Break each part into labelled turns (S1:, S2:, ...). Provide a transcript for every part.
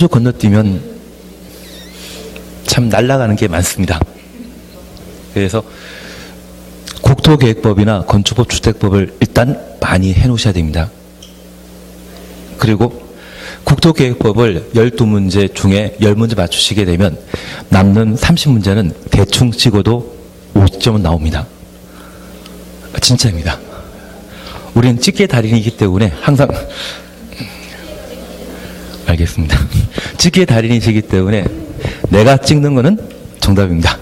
S1: 주 건너뛰면 참 날아가는 게 많습니다. 그래서 국토계획법이나 건축법, 주택법을 일단 많이 해놓으셔야 됩니다. 그리고 국토계획법을 12문제 중에 10문제 맞추시게 되면 남는 30문제는 대충 찍어도 50점은 나옵니다. 진짜입니다. 우리는 찍기의 달인이기 때문에 항상 알겠습니다. 찍기의 달인이시기 때문에 내가 찍는 거는 정답입니다.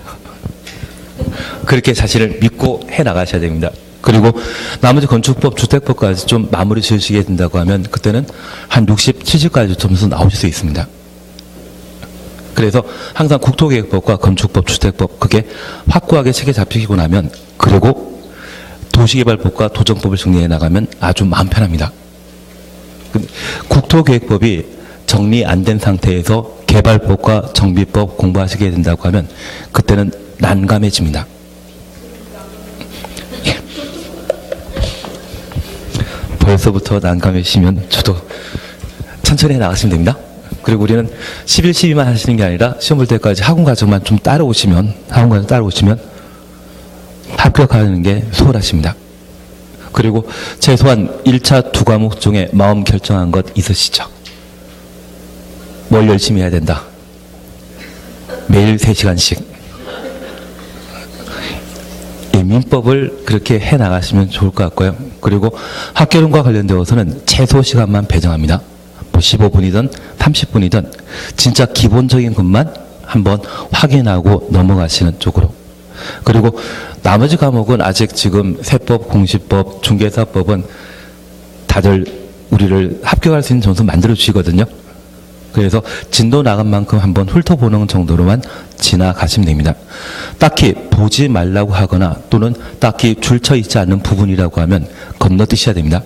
S1: 그렇게 자신을 믿고 해나가셔야 됩니다. 그리고 나머지 건축법, 주택법까지 좀 마무리 지으시게 된다고 하면 그때는 한 60, 70까지 점수 나오실 수 있습니다. 그래서 항상 국토계획법과 건축법, 주택법 그게 확고하게 체계 잡히고 나면 그리고 도시개발법과 도정법을 정리해 나가면 아주 마음 편합니다. 국토계획법이 정리 안 된 상태에서 개발법과 정비법 공부하시게 된다고 하면 그때는 난감해집니다. 벌써부터 난감해지시면 저도 천천히 나가시면 됩니다. 그리고 우리는 11, 12만 하시는 게 아니라 시험 볼 때까지 학원 과정만 좀 따라오시면 합격하는 게 수월하십니다. 그리고 최소한 1차 2과목 중에 마음 결정한 것 있으시죠? 뭘 열심히 해야 된다. 매일 3시간씩. 민법을 그렇게 해나가시면 좋을 것 같고요. 그리고 학교론과 관련되어서는 최소 시간만 배정합니다. 뭐 15분이든 30분이든 진짜 기본적인 것만 한번 확인하고 넘어가시는 쪽으로. 그리고 나머지 과목은 아직 지금 세법, 공시법, 중개사법은 다들 우리를 합격할 수 있는 점수 만들어 주시거든요. 그래서 진도 나간 만큼 한번 훑어보는 정도로만 지나가시면 됩니다. 딱히 보지 말라고 하거나 또는 딱히 줄쳐 있지 않는 부분이라고 하면 건너뛰셔야 됩니다.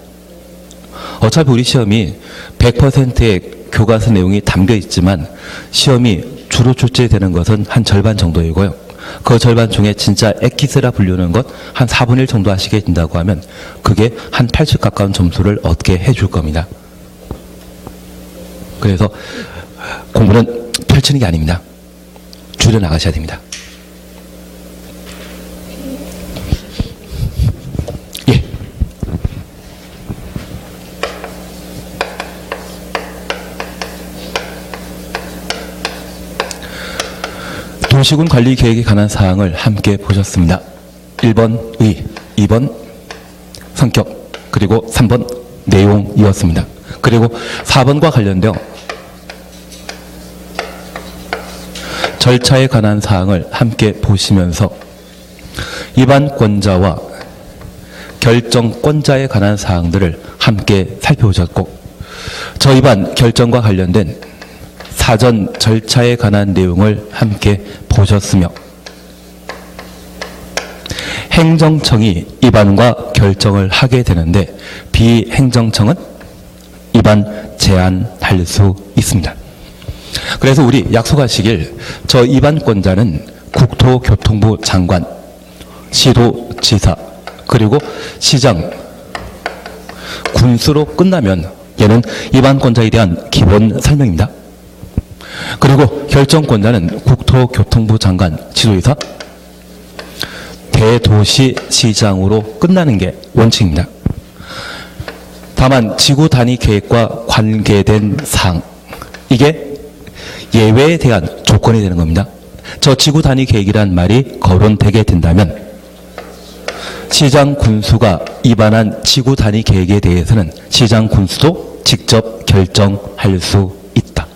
S1: 어차피 우리 시험이 100%의 교과서 내용이 담겨 있지만 시험이 주로 출제되는 것은 한 절반 정도이고요. 그 절반 중에 진짜 엑기스라 불리는 것 한 4분의 1 정도 하시게 된다고 하면 그게 한 80 가까운 점수를 얻게 해줄 겁니다. 그래서 공부는 펼치는 게 아닙니다. 줄여나가셔야 됩니다. 예. 도시군 관리 계획에 관한 사항을 함께 보셨습니다. 1번 의, 2번 성격, 그리고 3번 내용이었습니다. 그리고 4번과 관련되어 절차에 관한 사항을 함께 보시면서 위반권자와 결정권자에 관한 사항들을 함께 살펴보셨고 저 위반 결정과 관련된 사전 절차에 관한 내용을 함께 보셨으며 행정청이 위반과 결정을 하게 되는데 비행정청은 위반 제한할 수 있습니다. 그래서 우리 약속하시길 저 위반권자는 국토교통부 장관, 시도지사, 그리고 시장, 군수로 끝나면 얘는 위반권자에 대한 기본 설명입니다. 그리고 결정권자는 국토교통부 장관, 지도이사, 대도시시장으로 끝나는 게 원칙입니다. 다만 지구 단위 계획과 관계된 사항, 이게 예외에 대한 조건이 되는 겁니다. 저 지구 단위 계획이란 말이 거론되게 된다면 시장 군수가 위반한 지구 단위 계획에 대해서는 시장 군수도 직접 결정할 수 있다.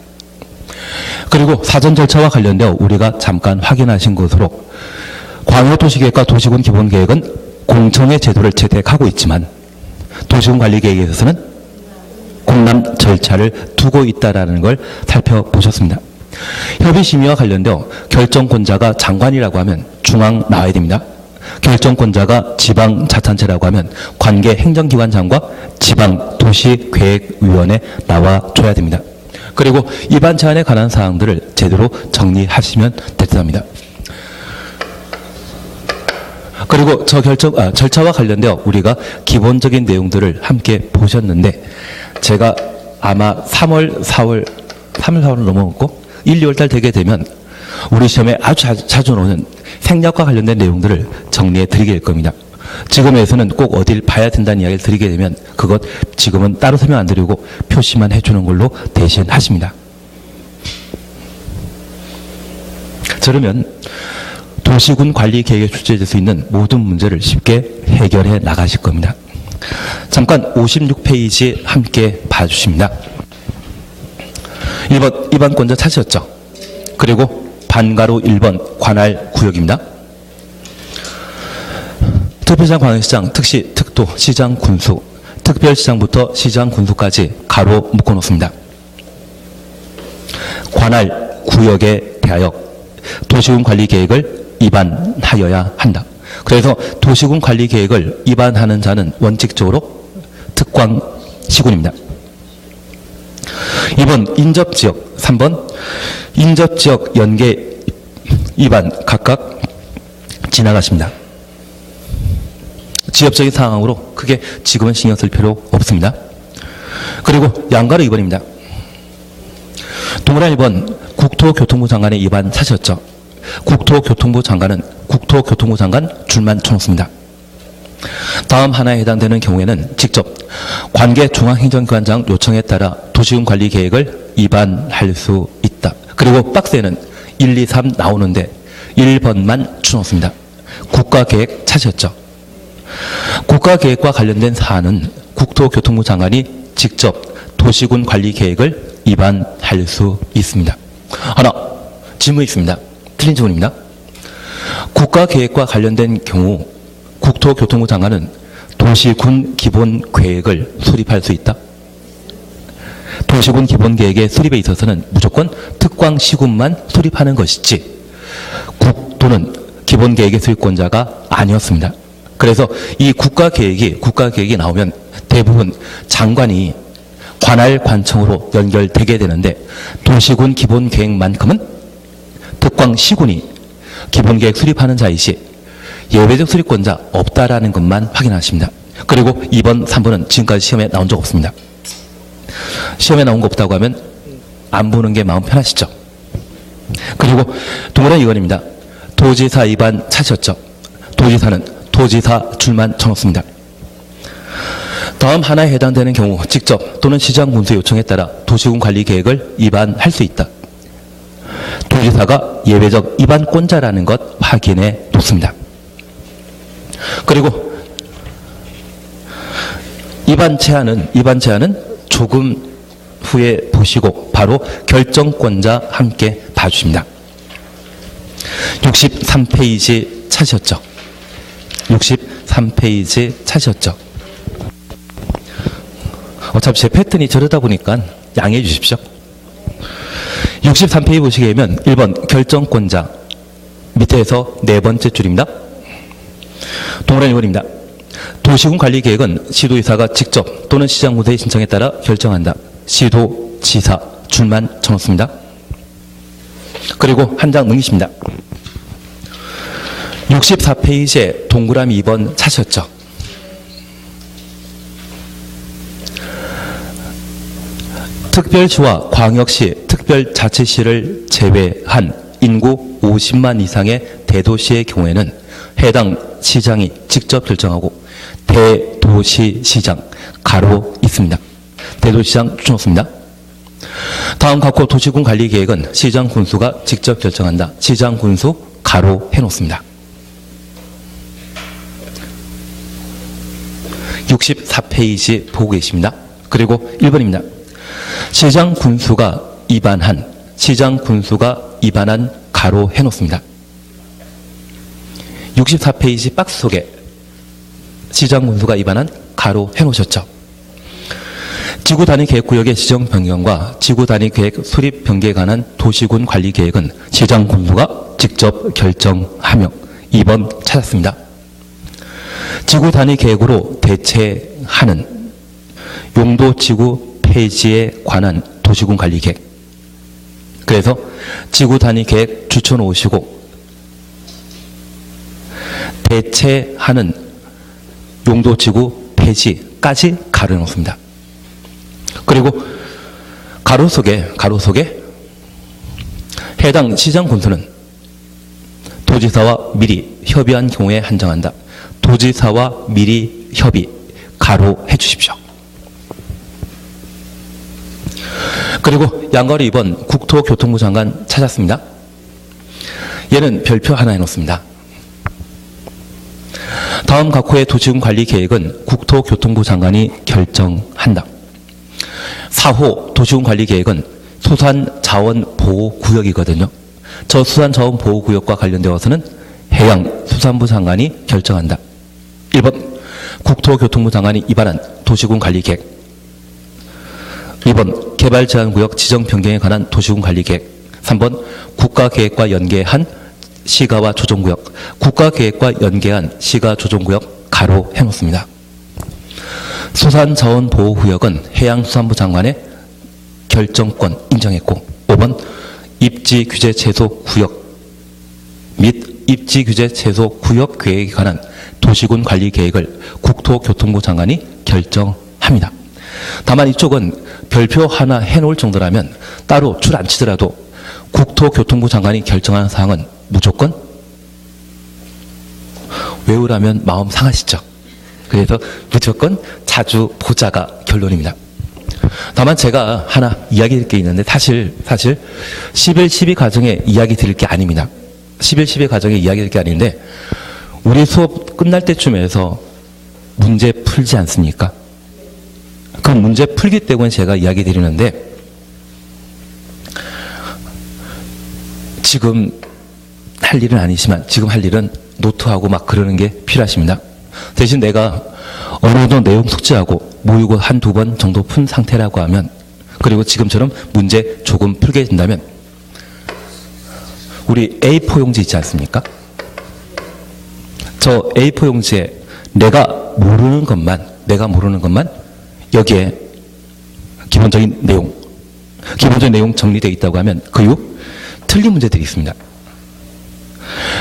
S1: 그리고 사전 절차와 관련되어 우리가 잠깐 확인하신 것으로 광역도시계획과 도시군 기본계획은 공청회 제도를 채택하고 있지만 도시군 관리계획에 있어서는 공람 절차를 두고 있다는 걸 살펴보셨습니다. 협의심의와 관련되어 결정권자가 장관이라고 하면 중앙 나와야 됩니다. 결정권자가 지방자치단체라고 하면 관계 행정기관장과 지방도시계획위원회 나와줘야 됩니다. 그리고 위반 제한에 관한 사항들을 제대로 정리하시면 됐답니다. 그리고 저 절차와 관련되어 우리가 기본적인 내용들을 함께 보셨는데 제가 아마 3월, 4월 3월, 4월을 넘어갔고 1, 2월 달 되게 되면 우리 시험에 아주 자주 나오는 생략과 관련된 내용들을 정리해 드리게 될 겁니다. 지금에서는 꼭 어딜 봐야 된다는 이야기를 드리게 되면 그것 지금은 따로 설명 안 드리고 표시만 해주는 걸로 대신 하십니다. 그러면 도시군 관리 계획에 출제될 수 있는 모든 문제를 쉽게 해결해 나가실 겁니다. 잠깐 56페이지 함께 봐주십니다. 1번 입안권자 찾으셨죠? 그리고 반가로 1번 관할 구역입니다. 특별시장, 광역시장, 특시, 특도, 시장, 군수, 특별시장부터 시장, 군수까지 가로 묶어놓습니다. 관할 구역에 대하여 도시군 관리 계획을 입안하여야 한다. 그래서 도시군 관리 계획을 입안하는 자는 원칙적으로 특광시군입니다. 2번 인접지역, 3번 인접지역 연계 입안 각각 지나가십니다. 지역적인 상황으로 크게 지금은 신경 쓸 필요 없습니다. 그리고 양가로 2번입니다. 동그란 1번 국토교통부 장관의 입안 사실이었죠. 국토교통부 장관은 국토교통부 장관 줄만 쳐놓습니다. 다음 하나에 해당되는 경우에는 직접 관계 중앙행정기관장 요청에 따라 도시군 관리 계획을 입안할 수 있다. 그리고 박스에는 1, 2, 3 나오는데 1번만 쳐놓습니다. 국가계획 차지였죠. 국가계획과 관련된 사안은 국토교통부 장관이 직접 도시군 관리 계획을 입안할 수 있습니다. 하나, 질문이 있습니다. 틀린 질문입니다. 국가계획과 관련된 경우 국토교통부 장관은 도시군 기본계획을 수립할 수 있다. 도시군 기본계획의 수립에 있어서는 무조건 특광시군만 수립하는 것이지 국토는 기본계획의 수립권자가 아니었습니다. 그래서 이 국가계획이 나오면 대부분 장관이 관할 관청으로 연결되게 되는데 도시군 기본계획만큼은 특광시군이 기본계획 수립하는 자이시 예외적 수립권자 없다라는 것만 확인하십니다. 그리고 2번, 3번은 지금까지 시험에 나온 적 없습니다. 시험에 나온 거 없다고 하면 안 보는 게 마음 편하시죠. 그리고 동그란 2번입니다. 도지사 입안 찾으셨죠. 도지사는 도지사 줄만 쳐놓습니다. 다음 하나에 해당되는 경우 직접 또는 시장 군수 요청에 따라 도시군 관리 계획을 입안할 수 있다. 도지사가 예외적 입안권자라는 것 확인해 놓습니다. 그리고 입안 제한은 조금 후에 보시고 바로 결정권자 함께 봐주십니다. 63페이지 찾으셨죠? 63페이지 찾으셨죠? 어차피 제 패턴이 저러다 보니까 양해해 주십시오. 63페이지 보시게 되면 1번 결정권자 밑에서 네 번째 줄입니다. 동그란 1번입니다. 도시군 관리계획은 시도지사가 직접 또는 시장군수의 신청에 따라 결정한다. 시도지사 줄만 쳐놓습니다. 그리고 한 장 넘기십니다. 64페이지에 동그라미 2번 찾으셨죠? 특별시와 광역시, 특별자치시를 제외한 인구 50만 이상의 대도시의 경우에는 해당 시장이 직접 결정하고 대도시시장 가로 있습니다. 대도시시장 쳐놓습니다. 다음 각고 도시군 관리 계획은 시장 군수가 직접 결정한다. 시장 군수 가로 해놓습니다. 64페이지 보고 계십니다. 그리고 1번입니다. 시장 군수가 입안한 가로 해놓습니다. 64페이지 박스 속에 시장 군수가 입안한 가로 해놓으셨죠. 지구 단위 계획 구역의 지정 변경과 지구 단위 계획 수립 변경에 관한 도시군 관리 계획은 시장 군수가 직접 결정하며 2번 찾았습니다. 지구 단위 계획으로 대체하는 용도 지구 폐지에 관한 도시군 관리 계획. 그래서 지구 단위 계획 추천오시고 대체하는 용도 지구 폐지까지 가려놓습니다. 그리고 가로 속에 해당 시장 군수는 도지사와 미리 협의한 경우에 한정한다. 도지사와 미리 협의 가로 해주십시오. 그리고 양가로 2번 국토교통부 장관 찾았습니다. 얘는 별표 하나 해놓습니다. 다음 각 호의 도시군 관리 계획은 국토교통부 장관이 결정한다. 4호 도시군 관리 계획은 수산자원보호구역이거든요. 저 수산자원보호구역과 관련되어서는 해양수산부 장관이 결정한다. 1번 국토교통부 장관이 입안한 도시군 관리 계획. 2번 개발제한구역 지정 변경에 관한 도시군 관리 계획. 3번 국가계획과 연계한 시가와 조정구역. 국가계획과 연계한 시가 조정구역 가로 해놓습니다. 수산자원보호구역은 해양수산부 장관의 결정권 인정했고 5번 입지규제 제소구역 및 입지규제 제소구역 계획에 관한 도시군 관리 계획을 국토교통부 장관이 결정합니다. 다만 이쪽은 별표 하나 해놓을 정도라면 따로 줄 안 치더라도 국토교통부 장관이 결정하는 사항은 무조건 외우라면 마음 상하시죠. 그래서 무조건 자주 보자가 결론입니다. 다만 제가 하나 이야기 드릴 게 있는데 사실 11.12 과정에 이야기 드릴 게 아닙니다. 11.12 과정에 이야기 드릴 게 아닌데 우리 수업 끝날 때쯤에서 문제 풀지 않습니까? 그 문제 풀기 때문에 제가 이야기 드리는데 지금 할 일은 아니지만 지금 할 일은 노트하고 막 그러는 게 필요하십니다. 대신 내가 어느 정도 내용 숙지하고 모의고 한두 번 정도 푼 상태라고 하면 그리고 지금처럼 문제 조금 풀게 된다면 우리 A4 용지 있지 않습니까? 저 A4 용지에 내가 모르는 것만 여기에 기본적인 내용 정리되어 있다고 하면 그 이후 틀린 문제들이 있습니다.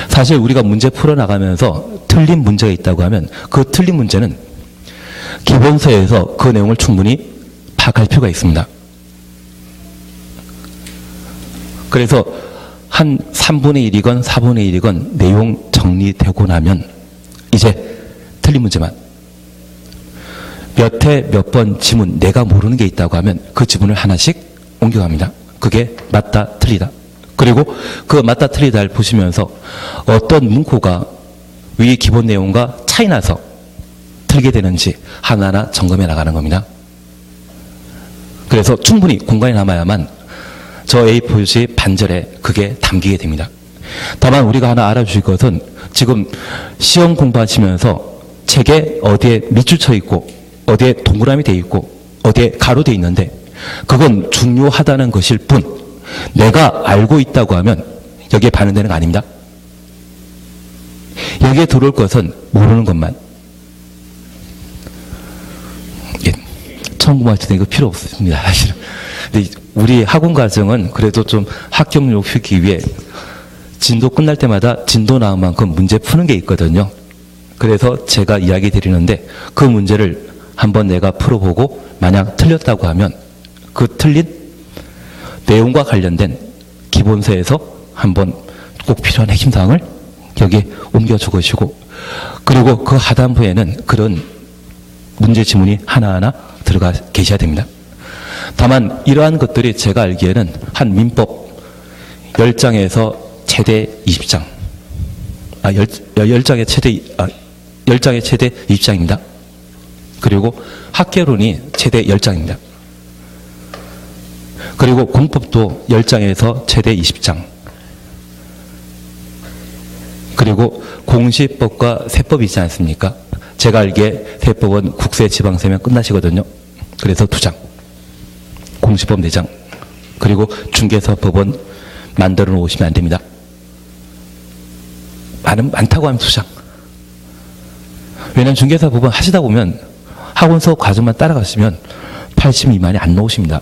S1: 사실 우리가 문제 풀어나가면서 틀린 문제가 있다고 하면 그 틀린 문제는 기본서에서 그 내용을 충분히 파악할 필요가 있습니다. 그래서 한 3분의 1이건 4분의 1이건 내용 정리되고 나면 이제 틀린 문제만 몇 회 몇 번 지문 내가 모르는 게 있다고 하면 그 지문을 하나씩 옮겨갑니다. 그게 맞다 틀리다. 그리고 그 맞다 틀리다를 보시면서 어떤 문구가 위 기본 내용과 차이 나서 틀게 되는지 하나하나 점검해 나가는 겁니다. 그래서 충분히 공간이 남아야만 저 A4지 반절에 그게 담기게 됩니다. 다만 우리가 하나 알아주실 것은 지금 시험 공부하시면서 책에 어디에 밑줄 쳐 있고 어디에 동그라미 돼 있고 어디에 가로 돼 있는데 그건 중요하다는 것일 뿐 내가 알고 있다고 하면 여기에 반영되는 거 아닙니다. 여기에 들어올 것은 모르는 것만. 예, 처음 공부할 때 이거 필요 없습니다. 사실은. 근데 우리 학원 과정은 그래도 좀 합격률 높이기 위해 진도 끝날 때마다 진도 나온 만큼 문제 푸는 게 있거든요. 그래서 제가 이야기 드리는데 그 문제를 한번 내가 풀어보고 만약 틀렸다고 하면 그 틀린 내용과 관련된 기본서에서 한번 꼭 필요한 핵심 사항을 여기에 옮겨 적으시고 그리고 그 하단부에는 그런 문제 지문이 하나하나 들어가 계셔야 됩니다. 다만 이러한 것들이 제가 알기에는 한 민법 10장에서 최대 20장 10장의 최대 20장입니다. 그리고 학개론이 최대 10장입니다. 그리고 공법도 10장에서 최대 20장. 그리고 공시법과 세법이 있지 않습니까? 제가 알기에 세법은 국세지방세면 끝나시거든요. 그래서 2장. 공시법 4장. 그리고 중개사법은 만들어 놓으시면 안 됩니다. 많다고 하면 2장. 왜냐하면 중개사법은 하시다 보면 학원 수업 과정만 따라가시면 80 미만이 안 나오십니다.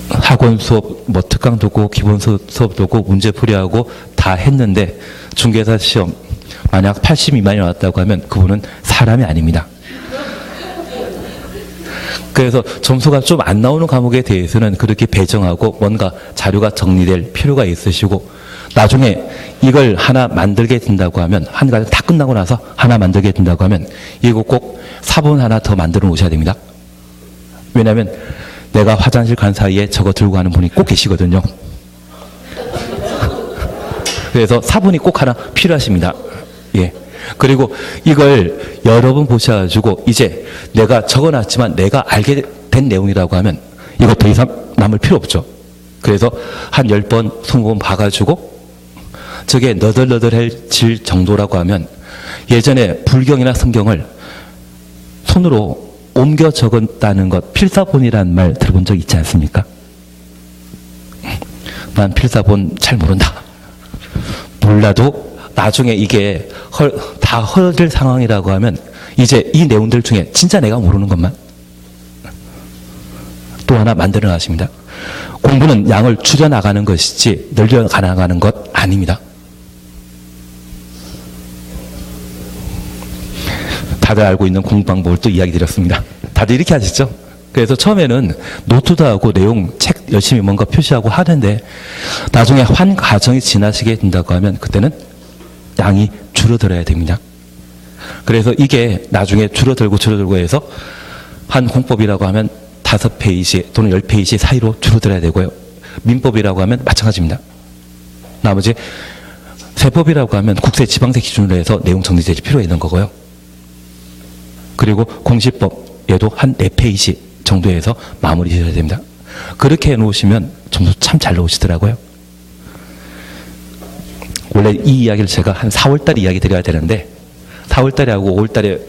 S1: 학원 수업, 특강도 오고, 기본 수업도 오고, 문제풀이하고 다 했는데, 중개사 시험, 만약 80 미만이 나왔다고 하면 그분은 사람이 아닙니다. 그래서 점수가 좀 안 나오는 과목에 대해서는 그렇게 배정하고 뭔가 자료가 정리될 필요가 있으시고, 나중에 이걸 하나 만들게 된다고 하면, 한 가지 다 끝나고 나서 하나 만들게 된다고 하면 이거 꼭 사본 하나 더 만들어 놓으셔야 됩니다. 왜냐하면 내가 화장실 간 사이에 저거 들고 가는 분이 꼭 계시거든요. 그래서 사본이 꼭 하나 필요하십니다. 예. 그리고 이걸 여러 번 보셔가지고 이제 내가 적어놨지만 내가 알게 된 내용이라고 하면 이거 더 이상 남을 필요 없죠. 그래서 한 10번, 20번 봐가지고 저게 너덜너덜해질 정도라고 하면, 예전에 불경이나 성경을 손으로 옮겨 적었다는 것, 필사본이라는 말 들어본 적 있지 않습니까? 난 필사본 잘 모른다. 몰라도 나중에 이게 다 헐어질 상황이라고 하면 이제 이 내용들 중에 진짜 내가 모르는 것만 또 하나 만들어 놨습니다. 공부는 양을 줄여나가는 것이지 늘려나가는 것 아닙니다. 다들 알고 있는 공부 방법을 또 이야기 드렸습니다. 다들 이렇게 하시죠? 그래서 처음에는 노트도 하고 내용, 책 열심히 뭔가 표시하고 하는데 나중에 한 과정이 지나시게 된다고 하면 그때는 양이 줄어들어야 됩니다. 그래서 이게 나중에 줄어들고 해서 한 공법이라고 하면 5페이지 또는 10페이지 사이로 줄어들어야 되고요. 민법이라고 하면 마찬가지입니다. 나머지 세법이라고 하면 국세, 지방세 기준으로 해서 내용 정리될 필요가 있는 거고요. 그리고 공시법 얘도 한 4페이지 정도에서 마무리 지어야 됩니다. 그렇게 해놓으시면 점수 참 잘 나오시더라고요. 원래 이 이야기를 제가 한 4월달에 이야기 드려야 되는데 4월달에 하고 5월달에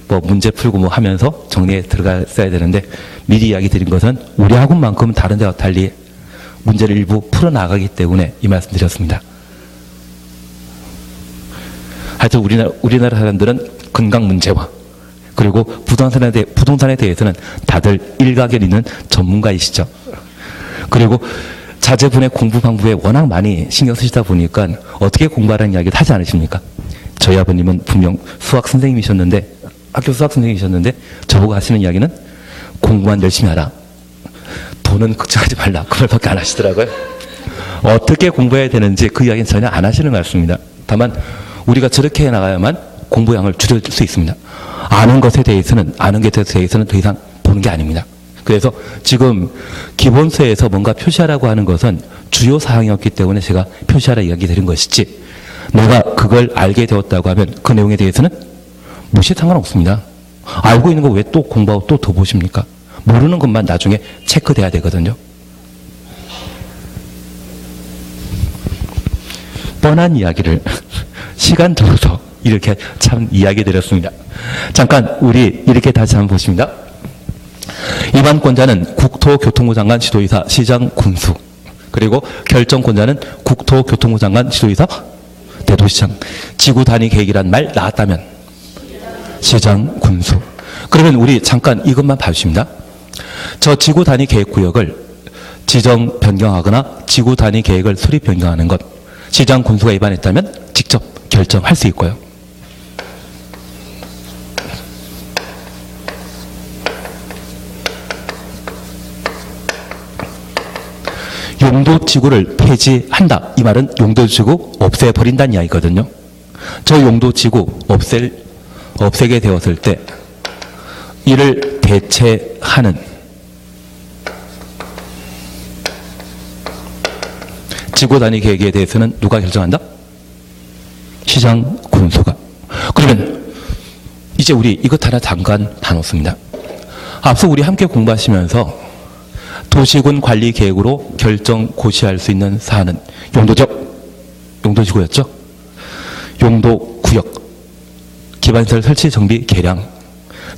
S1: 뭐 문제 풀고 뭐 하면서 정리에 들어갔어야 되는데 미리 이야기 드린 것은 우리 학원만큼은 다른 데와 달리 문제를 일부 풀어나가기 때문에 이 말씀 드렸습니다. 하여튼 우리나라 사람들은 건강 문제와 그리고 부동산에 대해서는 다들 일가견 있는 전문가이시죠. 그리고 자제분의 공부 방법에 워낙 많이 신경 쓰시다 보니까 어떻게 공부하라는 이야기를 하지 않으십니까? 저희 아버님은 분명 수학 선생님이셨는데, 학교 수학 선생님이셨는데 저보고 하시는 이야기는 공부만 열심히 하라. 돈은 걱정하지 말라. 그 말밖에 안 하시더라고요. 어떻게 공부해야 되는지 그 이야기는 전혀 안 하시는 것 같습니다. 다만 우리가 저렇게 해나가야만 공부량을 줄일 수 있습니다. 아는 것에 대해서는 더 이상 보는 게 아닙니다. 그래서 지금 기본서에서 뭔가 표시하라고 하는 것은 주요 사항이었기 때문에 제가 표시하라 이야기 드린 것이지, 내가 그걸 알게 되었다고 하면 그 내용에 대해서는 무시 상관없습니다. 알고 있는 거 왜 또 공부하고 또 더 보십니까? 모르는 것만 나중에 체크돼야 되거든요. 뻔한 이야기를 시간 들어서 이렇게 참 이야기 드렸습니다. 잠깐 우리 이렇게 다시 한번 보십니다. 위반권자는 국토교통부 장관, 지도이사, 시장, 군수. 그리고 결정권자는 국토교통부 장관, 지도이사, 대도시장. 지구 단위 계획이란 말 나왔다면 시장, 군수. 그러면 우리 잠깐 이것만 봐주십니다. 저 지구 단위 계획 구역을 지정 변경하거나 지구 단위 계획을 수립 변경하는 것, 시장, 군수가 위반했다면 직접 결정할 수 있고요. 용도지구를 폐지한다. 이 말은 용도지구 없애버린다는 이야기거든요. 저 용도지구 없애게 되었을 때 이를 대체하는 지구 단위 계획에 대해서는 누가 결정한다? 시장, 군수가. 그러면 이제 우리 이것 하나 잠깐 다뤘습니다. 앞서 우리 함께 공부하시면서 도시군 관리 계획으로 결정 고시할 수 있는 사안은 용도지구였죠. 용도구역, 기반시설 설치 정비 계량,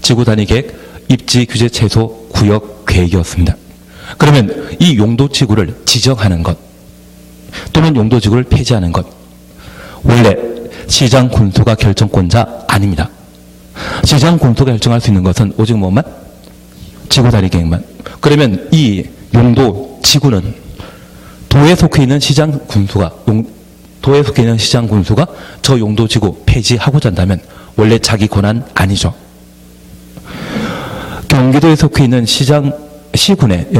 S1: 지구 단위 계획, 입지 규제 최소 구역 계획이었습니다. 그러면 이 용도지구를 지정하는 것 또는 용도지구를 폐지하는 것, 원래 시장, 군수가 결정권자 아닙니다. 시장, 군수가 결정할 수 있는 것은 오직 뭐만? 지구 단위 계획만. 그러면 이 용도 지구는 도에 속해 있는 시장 군수가 저 용도 지구 폐지하고자 한다면 원래 자기 권한 아니죠. 경기도에 속해 있는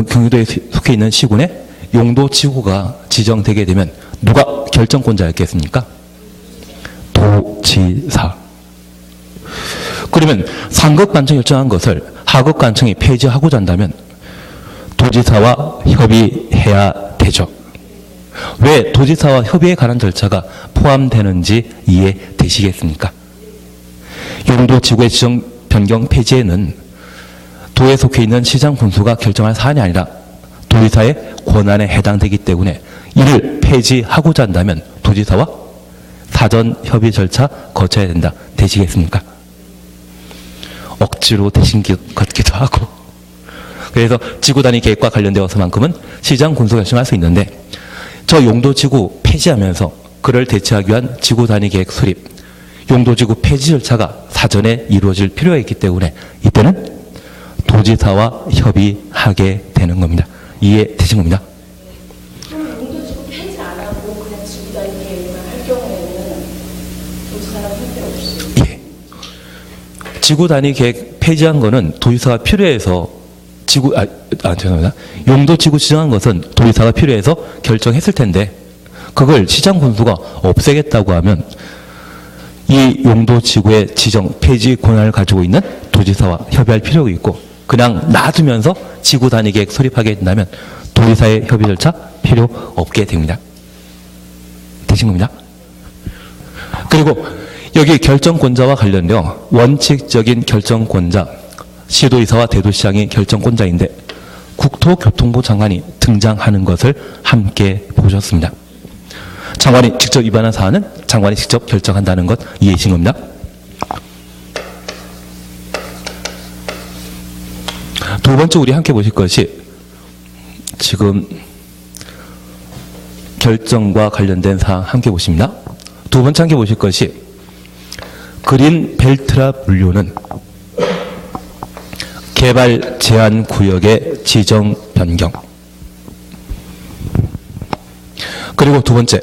S1: 경기도에 속해 있는 시군에 용도지구가 지정되게 되면 누가 결정권자였겠습니까? 도지사. 그러면 상급관청이 결정한 것을 하급관청이 폐지하고자 한다면 도지사와 협의해야 되죠. 왜 도지사와 협의에 관한 절차가 포함되는지 이해되시겠습니까? 용도지구의 지정 변경 폐지에는 도에 속해 있는 시장 군수가 결정할 사안이 아니라 도지사의 권한에 해당되기 때문에 이를 폐지하고자 한다면 도지사와 사전 협의 절차 거쳐야 된다. 되시겠습니까? 억지로 되신 것 같기도 하고. 그래서 지구단위 계획과 관련되어서만큼은 시장 군수가 결정할 수 있는데 저 용도지구 폐지하면서 그를 대체하기 위한 지구단위 계획 수립, 용도지구 폐지 절차가 사전에 이루어질 필요가 있기 때문에 이때는 도지사와 협의하게 되는 겁니다. 이해되신 겁니다.
S2: 그럼 용도지구 폐지 안 하고 그냥 지구단위 계획만 할 경우에는 도지사랑 할 필요 없어요?
S1: 예. 지구단위 계획 폐지한 거는 도지사가 필요해서 죄송합니다. 용도지구 지정한 것은 도지사가 필요해서 결정했을 텐데 그걸 시장 군수가 없애겠다고 하면 이 용도지구의 지정 폐지 권한을 가지고 있는 도지사와 협의할 필요가 있고 그냥 놔두면서 지구단위 계획 수립하게 된다면 도지사의 협의 절차 필요 없게 됩니다. 되신 겁니다. 그리고 여기 결정권자와 관련되어 원칙적인 결정권자, 시도의사와 대도시장이 결정권자인데 국토교통부 장관이 등장하는 것을 함께 보셨습니다. 장관이 직접 위반한 사안은 장관이 직접 결정한다는 것 이해하신 겁니다. 두 번째 우리 함께 보실 것이 지금 결정과 관련된 사항 함께 보십니다. 두 번째 함께 보실 것이 그린 벨트라 분류는 개발 제한 구역의 지정 변경. 그리고 두 번째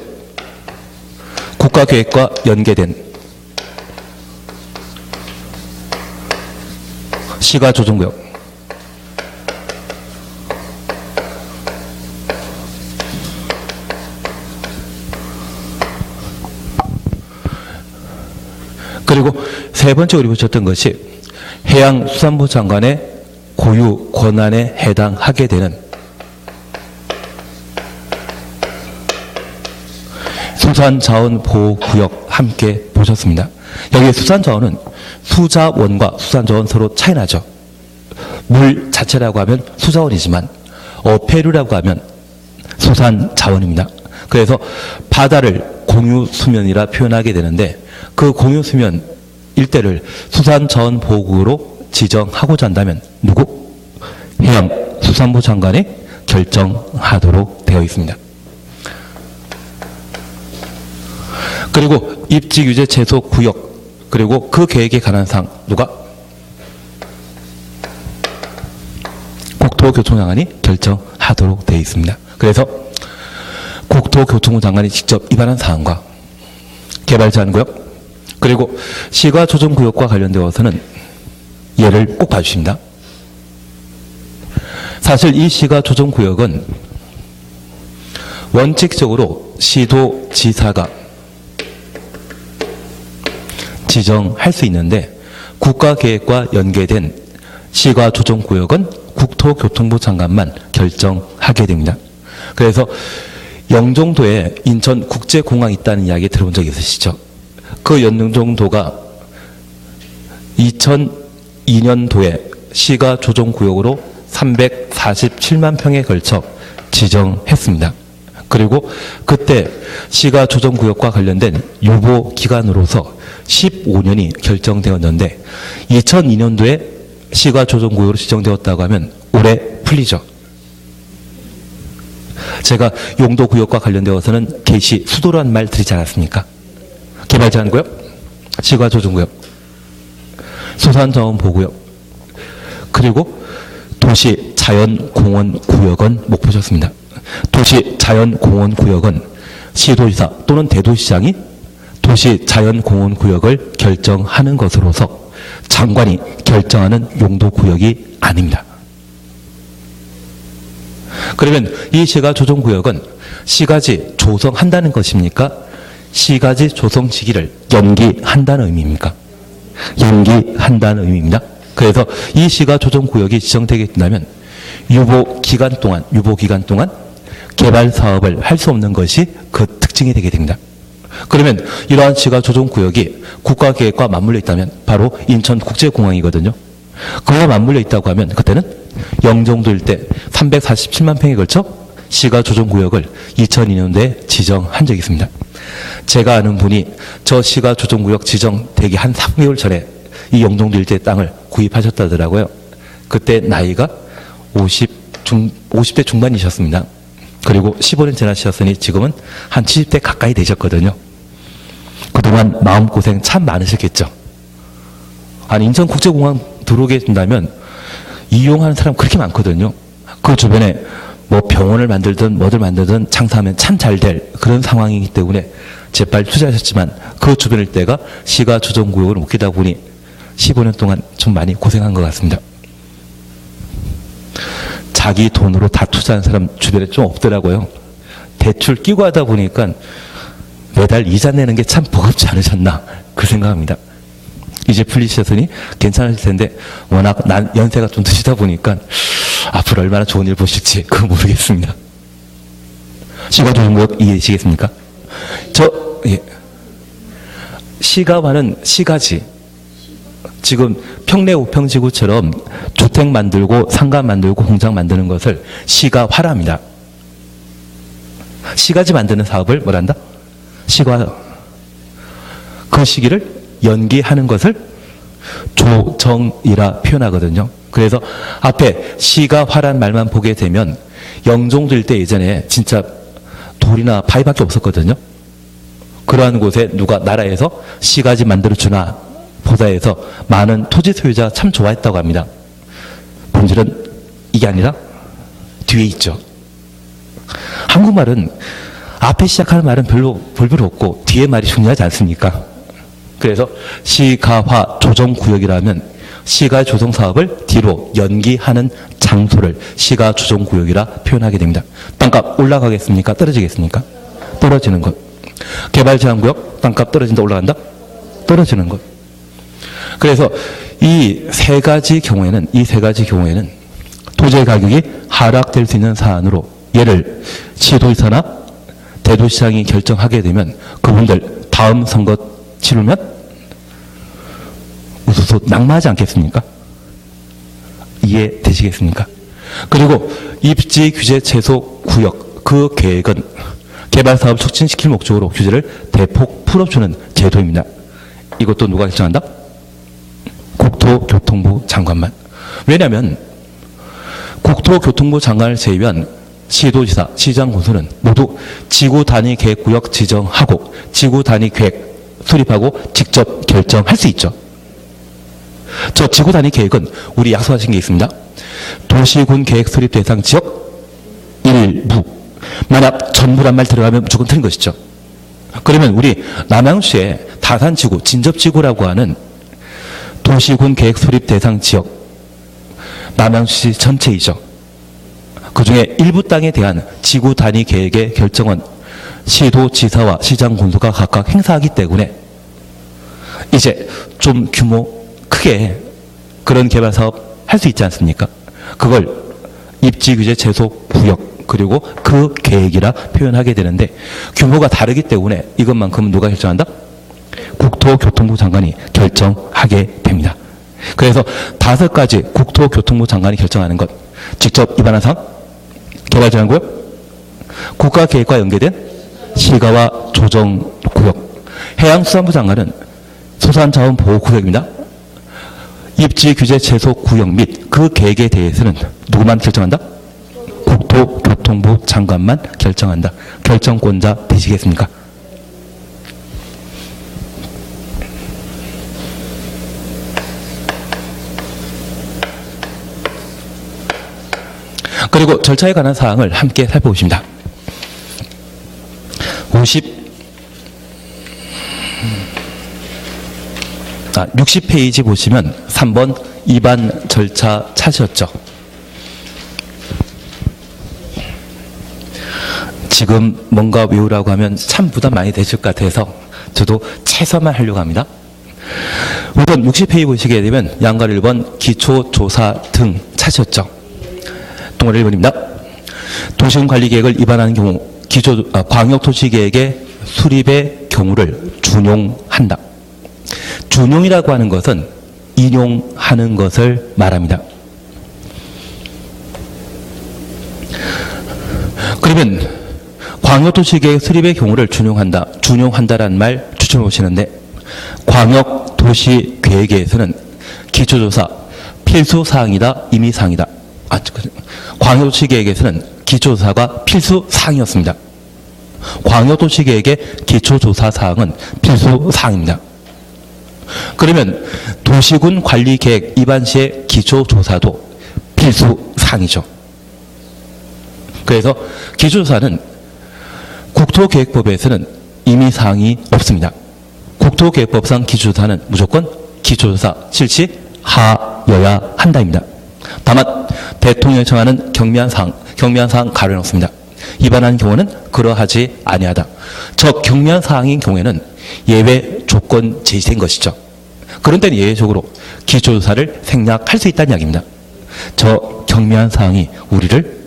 S1: 국가계획과 연계된 시가조정구역. 그리고 세 번째 우리 보셨던 것이 해양수산부 장관의 고유 권한에 해당하게 되는 수산자원보호구역 함께 보셨습니다. 여기 수산자원은 수자원과 수산자원 서로 차이 나죠. 물 자체라고 하면 수자원이지만 어패류라고 하면 수산자원입니다. 그래서 바다를 공유수면이라 표현하게 되는데 그 공유수면 일대를 수산자원보호구역으로 지정하고자 한다면 누구? 해양수산부 장관이 결정하도록 되어 있습니다. 그리고 입지규제 제소 구역 그리고 그 계획에 관한 사항 누가? 국토교통부 장관이 결정하도록 되어 있습니다. 그래서 국토교통부 장관이 직접 위반한 사항과 개발제한구역 그리고 시가조정구역과 관련되어서는 예를 꼭 봐주십니다. 사실 이 시가조정구역은 원칙적으로 시도지사가 지정할 수 있는데 국가계획과 연계된 시가조정구역은 국토교통부 장관만 결정하게 됩니다. 그래서 영종도에 인천국제공항이 있다는 이야기 들어본 적 있으시죠? 그 영종도가 2002년도에 시가조정구역으로 347만 평에 걸쳐 지정했습니다. 그리고 그때 시가조정구역과 관련된 유보기간으로서 15년이 결정되었는데 2002년도에 시가조정구역으로 지정되었다고 하면 올해 풀리죠. 제가 용도구역과 관련되어서는 개시 수도라는 말 들리지 않았습니까? 개발제한구역, 시가조정구역, 수산자원보호구역, 그리고 도시자연공원구역은 못 보셨습니다. 도시자연공원구역은 시도지사 또는 대도시장이 도시자연공원구역을 결정하는 것으로서 장관이 결정하는 용도구역이 아닙니다. 그러면 이 시가조정구역은 시가지 조성한다는 것입니까? 시가지 조성 시기를 연기한다는 의미입니까? 연기한다는 의미입니다. 그래서 이 시가조정구역이 지정되게 된다면 유보 기간 동안 개발 사업을 할 수 없는 것이 그 특징이 되게 됩니다. 그러면 이러한 시가조정구역이 국가계획과 맞물려 있다면 바로 인천국제공항이거든요. 그와 맞물려 있다고 하면 그때는 영종도 일대 347만 평에 걸쳐 시가조정구역을 2002년도에 지정한 적이 있습니다. 제가 아는 분이 저 시가조정구역 지정되기 한 3개월 전에 이 영종도 일대 땅을 구입하셨다더라고요. 그때 나이가 50대 중반이셨습니다. 그리고 15년 지나셨으니 지금은 한 70대 가까이 되셨거든요. 그동안 마음고생 참 많으셨겠죠. 아니, 인천국제공항 들어오게 된다면 이용하는 사람 그렇게 많거든요. 그 주변에 뭐 병원을 만들든 뭐를 만들든 장사하면 참 잘 될 그런 상황이기 때문에 재빨리 투자하셨지만 그 주변 일대가 시가조정구역을 못 끼다 보니 15년 동안 좀 많이 고생한 것 같습니다. 자기 돈으로 다 투자하는 사람 주변에 좀 없더라고요. 대출 끼고 하다 보니까 매달 이자 내는 게 참 버겁지 않으셨나 그 생각합니다. 이제 풀리셨으니 괜찮으실 텐데 워낙 연세가 좀 드시다 보니까 앞으로 얼마나 좋은 일 보실지 그건 모르겠습니다. 시가조정구역 이해되시겠습니까? 시가와는 시가지. 지금 평내 우평지구처럼 주택 만들고 상가 만들고 공장 만드는 것을 시가화랍니다. 시가지 만드는 사업을 뭐란다? 시가. 그 시기를 연기하는 것을 조정이라 표현하거든요. 그래서 앞에 시가화란 말만 보게 되면 영종도 일대 예전에 진짜 돌이나 바위밖에 없었거든요. 그러한 곳에 누가 나라에서 시가지 만들어주나 보다 해서 많은 토지 소유자가 참 좋아했다고 합니다. 본질은 이게 아니라 뒤에 있죠. 한국말은 앞에 시작하는 말은 별로 없고 뒤에 말이 중요하지 않습니까? 그래서 시가화 조정구역이라면 시가 조성 사업을 뒤로 연기하는 장소를 시가 조정구역이라 표현하게 됩니다. 땅값 올라가겠습니까? 떨어지겠습니까? 떨어지는 것. 개발 제한구역 땅값 떨어진다 올라간다? 떨어지는 것. 그래서 이 세 가지 경우에는 토지 가격이 하락될 수 있는 사안으로 얘를 시도지사나 대도시장이 결정하게 되면 그분들 다음 선거 치르면 우수수 낙마하지 않겠습니까? 이해되시겠습니까? 그리고 입지 규제 최소 구역 그 계획은 개발 사업 촉진시킬 목적으로 규제를 대폭 풀어주는 제도입니다. 이것도 누가 결정한다? 국토교통부 장관만. 왜냐하면 국토교통부 장관을 제외한 시도지사, 시장 군수는 모두 지구 단위 계획구역 지정하고 지구 단위 계획 수립하고 직접 결정할 수 있죠. 저 지구 단위 계획은 우리 약속하신 게 있습니다. 도시군 계획 수립 대상 지역 일부. 만약 전부란 말 들어가면 무조건 틀린 것이죠. 그러면 우리 남양주에 다산지구, 진접지구라고 하는 도시군 계획 수립 대상 지역 남양주시 전체이죠. 그중에 일부 땅에 대한 지구 단위 계획의 결정은 시도지사와 시장 군수가 각각 행사하기 때문에 이제 좀 규모 크게 그런 개발 사업 할 수 있지 않습니까? 그걸 입지 규제 최소 구역 그리고 그 계획이라 표현하게 되는데 규모가 다르기 때문에 이것만큼은 누가 결정한다? 국토교통부 장관이 결정하게 됩니다. 그래서 5가지 국토교통부 장관이 결정하는 것 직접 입안한 사항 개발제한구역 국가계획과 연계된 시가와 조정구역 해양수산부 장관은 수산자원보호구역입니다. 입지 규제 최소 구역 및 그 계획에 대해서는 누구만 결정한다? 국토교통부 장관만 결정한다. 결정권자 되시겠습니까? 그리고 절차에 관한 사항을 함께 살펴보십니다. 50 자, 60페이지 보시면 3번 입안 절차 찾으셨죠? 지금 뭔가 외우라고 하면 참 부담 많이 되실 것 같아서 저도 최소한만 하려고 합니다. 우선 60페이지 보시게 되면 양갈 1번 기초조사 등 찾으셨죠? 동그라미 1번입니다. 도시군관리계획을 위반하는 경우 광역도시계획의 수립의 경우를 준용한다. 준용이라고 하는 것은 인용하는 것을 말합니다. 그러면 광역도시계획 수립의 경우를 준용한다. 준용한다라는 말 추천해 보시는데 광역도시계획에서는 기초조사 필수사항이다, 임의사항이다. 광역도시계획에서는 기초조사가 필수사항이었습니다. 광역도시계획의 기초조사사항은 필수사항입니다. 그러면 도시군관리계획 위반 시의 기초조사도 필수사항이죠. 그래서 기초조사는 국토계획법에서는 임의사항이 없습니다. 국토계획법상 기초조사는 무조건 기초조사 실시하여야 한다입니다. 다만 대통령이 정하는 경미한 사항 가려놓습니다. 위반한 경우는 그러하지 아니하다. 저 경미한 사항인 경우에는 예외 조건 제시된 것이죠. 그런 때는 예외적으로 기초조사를 생략할 수 있다는 이야기입니다. 저 경미한 사항이 우리를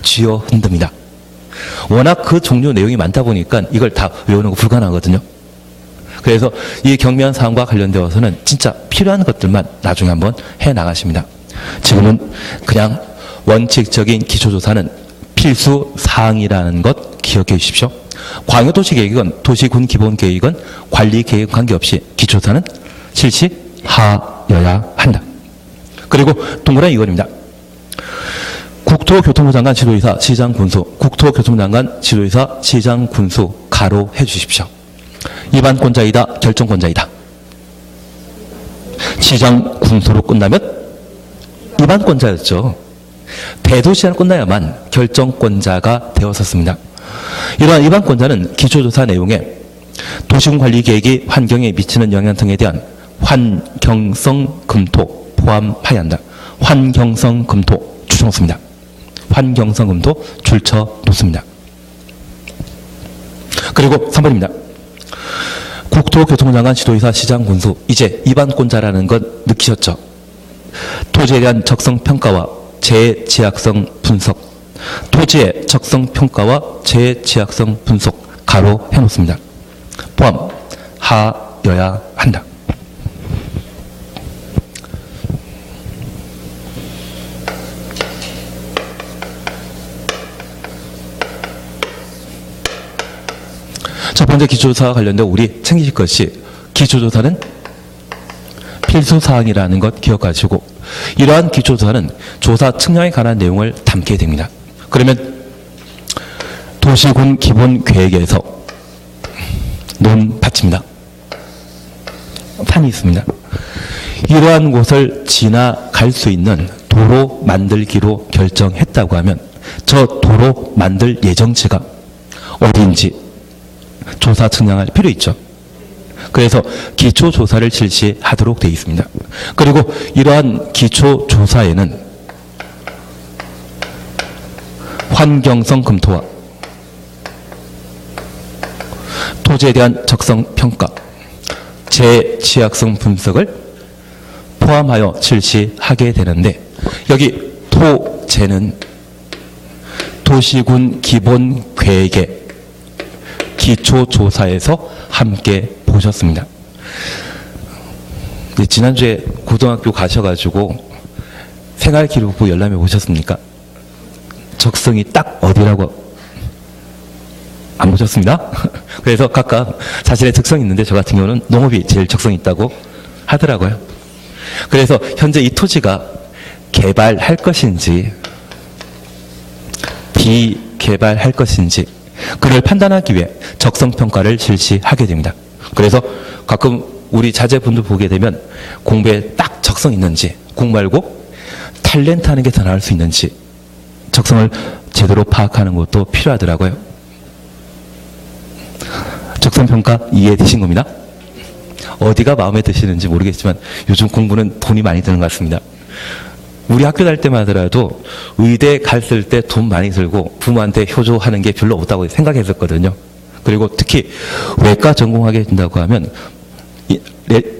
S1: 쥐어 흔듭니다. 워낙 그 종류 내용이 많다 보니까 이걸 다 외우는 거 불가능하거든요. 그래서 이 경미한 사항과 관련되어서는 진짜 필요한 것들만 나중에 한번 해나가십니다. 지금은 그냥 원칙적인 기초조사는 필수 사항이라는 것 기억해 주십시오. 광역도시계획은 도시군기본계획은 관리계획 관계없이 기초조사는 실시하여야 한다. 그리고 동그라미 이건입니다. 국토교통부 장관 지도이사 시장군수 국토교통부 장관 지도이사 시장군수 가로 해주십시오. 위반권자이다, 결정권자이다. 시장군수로 끝나면 위반권자였죠. 대도시안을 끝나야만 결정권자가 되었었습니다. 이러한 위반권자는 기초조사 내용에 도시군관리계획이 환경에 미치는 영향 등에 대한 환경성 검토 포함하여야 한다. 환경성 검토 추천했습니다. 환경성 검토 줄쳐 놓습니다. 그리고 3번입니다. 국토교통부 장관 지도이사 시장군수 이제 위반권자라는 것 느끼셨죠? 토지에 대한 적성평가와 재제약성 분석 토지의 적성평가와 재제약성 분석 가로 해놓습니다. 포함하여야 한다. 첫 번째 기초조사와 관련된 우리 챙기실 것이 기초조사는 필수사항이라는 것 기억하시고 이러한 기초조사는 조사 측량에 관한 내용을 담게 됩니다. 그러면 도시군 기본계획에서 논밭입니다. 판이 있습니다. 이러한 곳을 지나갈 수 있는 도로 만들기로 결정했다고 하면 저 도로 만들 예정지가 어디인지 조사 측량할 필요 있죠. 그래서 기초조사를 실시하도록 되어 있습니다. 그리고 이러한 기초조사에는 환경성 검토와 토지에 대한 적성평가, 재취약성 분석을 포함하여 실시하게 되는데 여기 토재는 도시군 기본계획의 기초조사에서 함께 보셨습니다. 지난주에 고등학교 가셔가지고 생활기록부 열람해 보셨습니까? 적성이 딱 어디라고 안 보셨습니다? 그래서 각각 자신의 특성이 있는데 저 같은 경우는 농업이 제일 적성이 있다고 하더라고요. 그래서 현재 이 토지가 개발할 것인지 비개발할 것인지 그를 판단하기 위해 적성평가를 실시하게 됩니다. 그래서 가끔 우리 자제분들 보게 되면 공부에 딱 적성 있는지 공 말고 탤런트 하는 게 더 나을 수 있는지 적성을 제대로 파악하는 것도 필요하더라고요. 적성평가 이해되신 겁니다. 어디가 마음에 드시는지 모르겠지만 요즘 공부는 돈이 많이 드는 것 같습니다. 우리 학교 다닐 때만 하더라도 의대 갔을 때 돈 많이 들고 부모한테 효조하는 게 별로 없다고 생각했었거든요. 그리고 특히 외과 전공하게 된다고 하면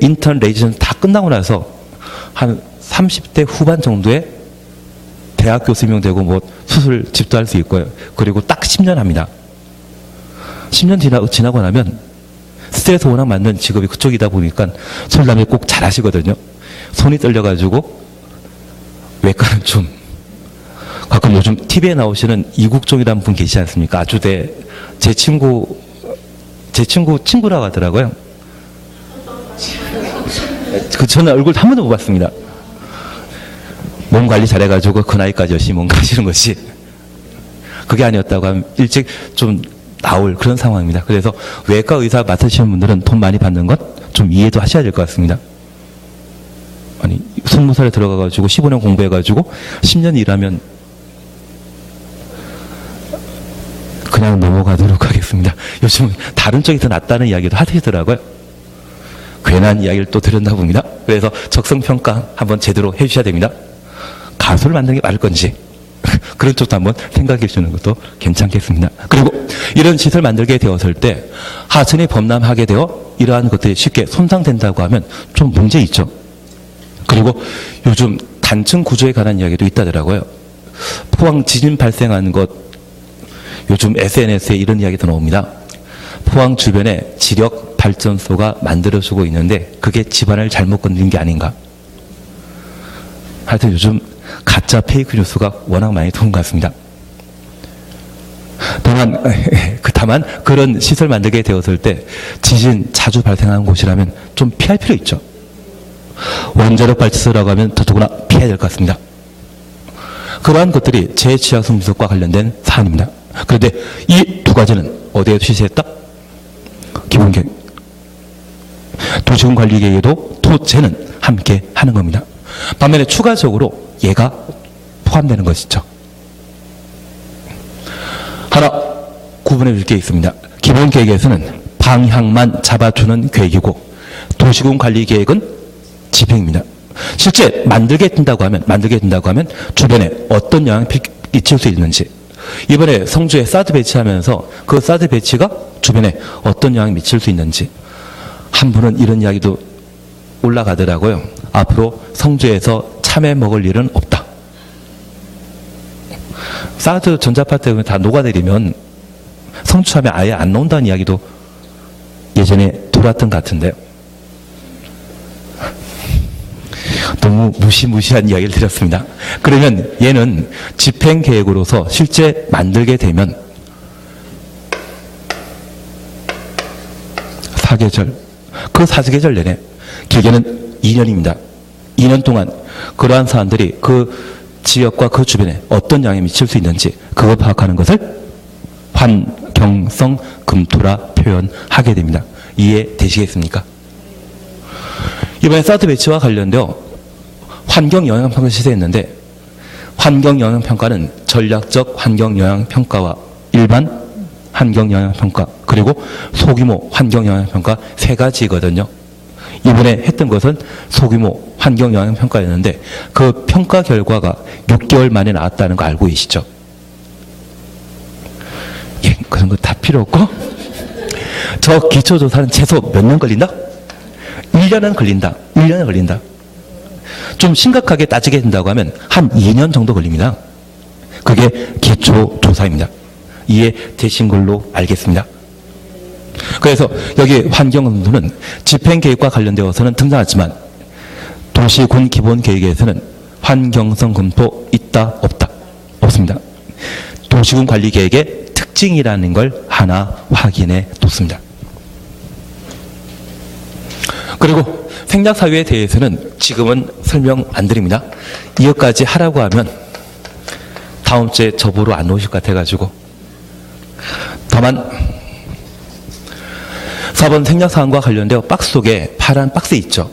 S1: 인턴 레지던트 다 끝나고 나서 한 30대 후반 정도에 대학 교수 임용되고 뭐 수술 집도 할 수 있고요. 그리고 딱 10년 합니다. 10년 지나고 나면 스트레스 워낙 많은 직업이 그쪽이다 보니까 설남에 꼭 잘하시거든요. 손이 떨려가지고 외과는 좀 가끔 요즘 TV에 나오시는 이국종이라는 분 계시지 않습니까? 아주 제 친구라고 하더라고요. 저는 얼굴 한 번도 못 봤습니다. 몸 관리 잘해가지고 그 나이까지 열심히 뭔가 하시는 것이 그게 아니었다고 하면 일찍 좀 나올 그런 상황입니다. 그래서 외과 의사 맡으시는 분들은 돈 많이 받는 것 좀 이해도 하셔야 될 것 같습니다. 아니 20살에 들어가가지고 15년 공부해가지고 10년 일하면 그냥 넘어가도록 하겠습니다. 요즘은 다른 쪽이 더 낫다는 이야기도 하시더라고요. 괜한 이야기를 또 드렸나 봅니다. 그래서 적성평가 한번 제대로 해주셔야 됩니다. 가수를 만드는 게 맞을 건지 그런 쪽도 한번 생각해 주는 것도 괜찮겠습니다. 그리고 이런 시설 만들게 되었을 때 하천이 범람하게 되어 이러한 것들이 쉽게 손상된다고 하면 좀 문제 있죠. 그리고 요즘 단층 구조에 관한 이야기도 있다더라고요. 포항 지진 발생한 것 요즘 SNS에 이런 이야기도 나옵니다. 포항 주변에 지력 발전소가 만들어지고 있는데 그게 집안을 잘못 건드린 게 아닌가. 하여튼 요즘 가짜 페이크 뉴스가 워낙 많이 도는 것 같습니다. 다만 그런 시설 만들게 되었을 때 지진 자주 발생하는 곳이라면 좀 피할 필요 있죠. 원자력 발전소라고 하면 더더구나 피해야 될 것 같습니다. 그러한 것들이 재취약성 분석과 관련된 사안입니다. 그런데 이 두 가지는 어디에 취시했다? 기본계획. 도시군 관리계획에도 토제는 함께 하는 겁니다. 반면에 추가적으로 얘가 포함되는 것이죠. 하나 구분해 줄 게 있습니다. 기본계획에서는 방향만 잡아주는 계획이고 도시군 관리계획은 집행입니다. 실제 만들게 된다고 하면 주변에 어떤 영향을 미칠 수 있는지, 이번에 성주에 사드 배치하면서 그 사드 배치가 주변에 어떤 영향을 미칠 수 있는지, 한 분은 이런 이야기도 올라가더라고요. 앞으로 성주에서 참외 먹을 일은 없다. 사드 전자파 때문에 다 녹아내리면 성주 참외 아예 안 나온다는 이야기도 예전에 돌았던 것 같은데요. 너무 무시무시한 이야기를 드렸습니다. 그러면 얘는 집행계획으로서 실제 만들게 되면 4계절, 그 4계절 내내 길게는 2년입니다. 2년 동안 그러한 사안들이 그 지역과 그 주변에 어떤 영향이 미칠 수 있는지 그걸 파악하는 것을 환경성 검토라 표현하게 됩니다. 이해되시겠습니까? 이번에 사드 배치와 관련되어 환경영향평가 시대했는데, 환경영향평가는 전략적 환경영향평가와 일반 환경영향평가 그리고 소규모 환경영향평가 세 가지거든요. 이번에 했던 것은 소규모 환경영향평가였는데 그 평가 결과가 6개월 만에 나왔다는 거 알고 계시죠? 예, 그런 거 다 필요 없고 저 기초조사는 최소 몇 년 걸린다? 1년은 걸린다. 1년은 걸린다. 좀 심각하게 따지게 된다고 하면 한 2년 정도 걸립니다. 그게 기초조사입니다. 이해되신 걸로 알겠습니다. 그래서 여기 환경검토는 집행계획과 관련되어서는 등장하지만 도시군 기본계획에서는 환경성 검토 있다 없다? 없습니다. 도시군 관리계획의 특징이라는 걸 하나 확인해 뒀습니다. 그리고 생략사유에 대해서는 지금은 설명 안 드립니다. 이것까지 하라고 하면 다음 주에 저보러 안 오실 것 같아가지고. 다만 4번 생략사항과 관련되어 박스 속에 파란 박스 있죠.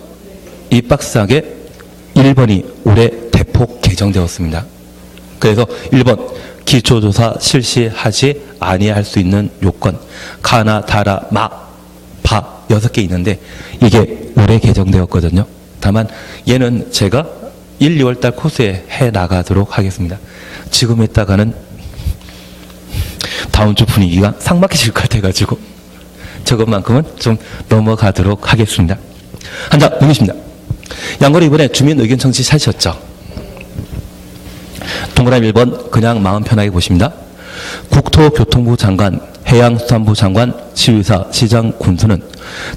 S1: 이 박스상에 1번이 올해 대폭 개정되었습니다. 그래서 1번 기초조사 실시하지 아니할 수 있는 요건 가나 다라 마 바 6개 있는데 이게 올해 개정되었거든요. 다만 얘는 제가 1, 2월 달 코스에 해 나가도록 하겠습니다. 지금 했다가는 다음 주 분위기가 삭막해질 것 같아가지고 저것만큼은 좀 넘어가도록 하겠습니다. 한 장 넘기십니다. 양거리 이번에 주민 의견 청취 찾으셨죠? 동그라미 1번 그냥 마음 편하게 보십니다. 국토교통부 장관, 해양수산부 장관, 시의사, 시장, 군수는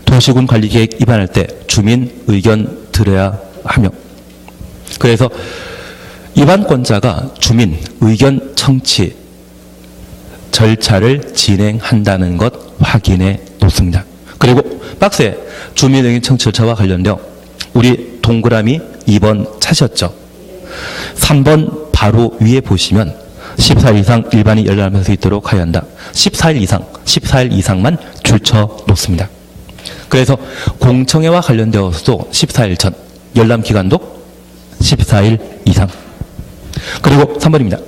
S1: 도시군 관리계획 입안할 때 주민 의견 들어야 하며, 그래서 입안권자가 주민 의견 청취 절차를 진행한다는 것 확인해 놓습니다. 그리고 박스에 주민 의견 청취 절차와 관련되어 우리 동그라미 2번 찾으셨죠? 3번 바로 위에 보시면 14일 이상 일반인 열람할 수 있도록 하여야 한다. 14일 이상만 줄쳐 놓습니다. 그래서 공청회와 관련되어서도 14일 전, 열람 기간도 14일 이상. 그리고 3번입니다.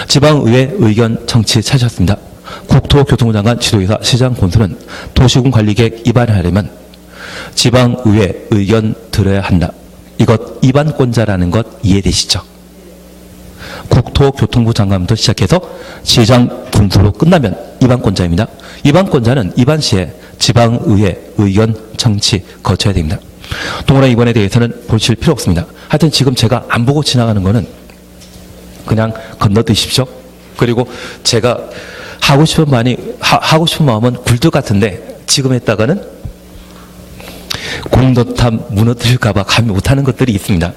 S1: 지방의회 의견 청취 찾으셨습니다. 국토교통부 장관, 지도이사, 시장, 군수는 도시군 관리계획 입안을 하려면 지방의회 의견 들어야 한다. 이것 입안권자라는 것 이해되시죠? 국토교통부 장관부터 시작해서 시장, 군수로 끝나면 입안권자입니다. 입안권자는 입안 시에 지방의회 의견 청취 거쳐야 됩니다. 동그라미 이번에 대해서는 보실 필요 없습니다. 하여튼 지금 제가 안 보고 지나가는 거는 그냥 건너뛰십시오. 그리고 제가 하고 싶은 마음은 굴뚝 같은데 지금 했다가는 공도탑 무너뜨릴까봐 감히 못하는 것들이 있습니다.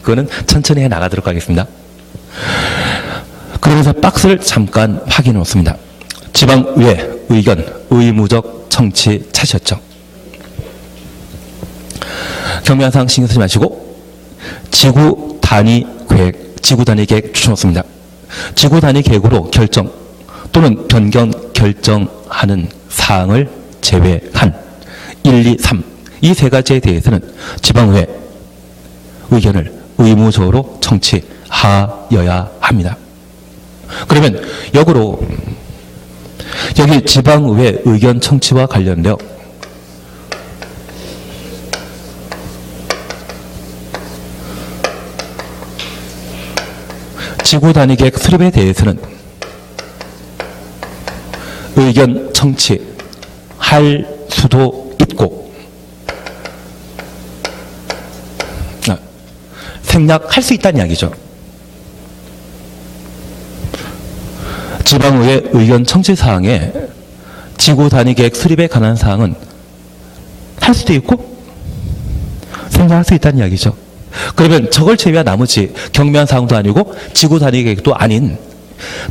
S1: 그거는 천천히 해 나가도록 하겠습니다. 그러면서 박스를 잠깐 확인해 놓습니다. 지방의회 의견 의무적 청취 찾으셨죠? 경미한사항 신경 쓰지 마시고 지구 단위 계획 추천했습니다. 지구 단위 계획으로 결정 또는 변경 결정하는 사항을 제외한 1, 2, 3 이 세 가지에 대해서는 지방의회 의견을 의무적으로 청취하여야 합니다. 그러면 역으로 여기 지방의회 의견 청취와 관련되어 지구 단위 계획 수립에 대해서는 의견 청취할 수도 있고 생략할 수 있다는 이야기죠. 지방의회 의견 청취 사항에 지구 단위 계획 수립에 관한 사항은 할 수도 있고 생략할 수 있다는 이야기죠. 그러면 저걸 제외한 나머지 경미한 사항도 아니고 지구 단위 계획도 아닌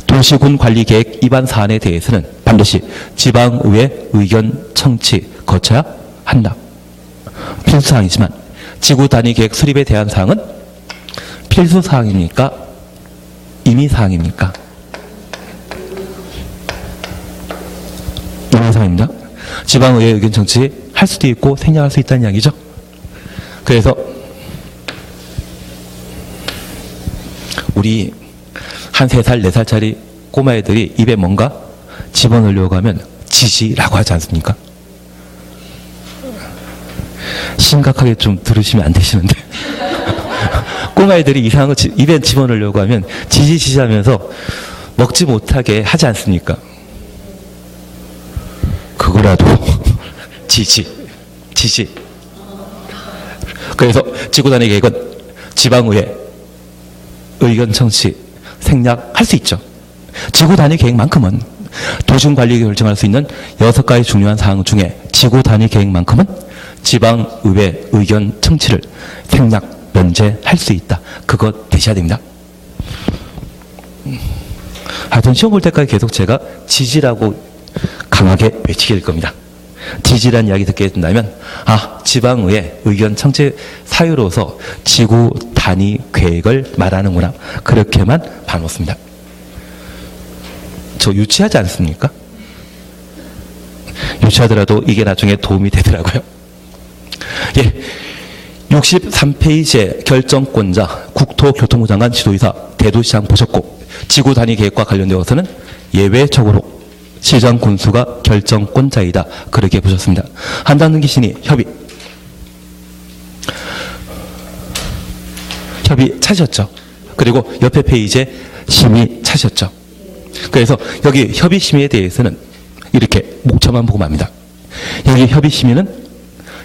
S1: 도시군 관리 계획 입안 사안에 대해서는 반드시 지방의회 의견 청취 거쳐야 한다. 필수 사항이지만 지구 단위 계획 수립에 대한 사항은 필수 사항입니까? 임의 사항입니까? 임의 사항입니다. 지방의회 의견 청취 할 수도 있고 생략할 수 있다는 이야기죠. 그래서 우리 한 3살, 4살짜리 꼬마애들이 입에 뭔가 집어넣으려고 하면 지지라고 하지 않습니까? 심각하게 좀 들으시면 안 되시는데 꼬마애들이 이상한 거 입에 집어넣으려고 하면 지지 하면서 먹지 못하게 하지 않습니까? 그거라도 지지. 그래서 지구단위 계획은 지방의회 의견 청취 생략할 수 있죠. 지구 단위 계획만큼은 도시군 관리 결정할 수 있는 6가지 중요한 사항 중에 지구 단위 계획만큼은 지방의회 의견 청취를 생략 면제할 수 있다. 그것 되셔야 됩니다. 하여튼 시험 볼 때까지 계속 제가 지지라고 강하게 외치게 될 겁니다. 지지라는 이야기 듣게 된다면 지방의회 의견 청취 사유로서 지구 단위 계획을 말하는구나. 그렇게만 봐놓습니다. 저 유치하지 않습니까? 유치하더라도 이게 나중에 도움이 되더라고요. 63페이지의 결정권자 국토교통부 장관 지도이사 대도시장 보셨고 지구 단위 계획과 관련되어서는 예외적으로 시장 군수가 결정권자이다. 그렇게 보셨습니다. 한다는 기신이 협의 찾으셨죠. 그리고 옆에 페이지에 심의 찾으셨죠. 그래서 여기 협의 심의에 대해서는 이렇게 목차만 보고 맙니다. 여기 협의 심의는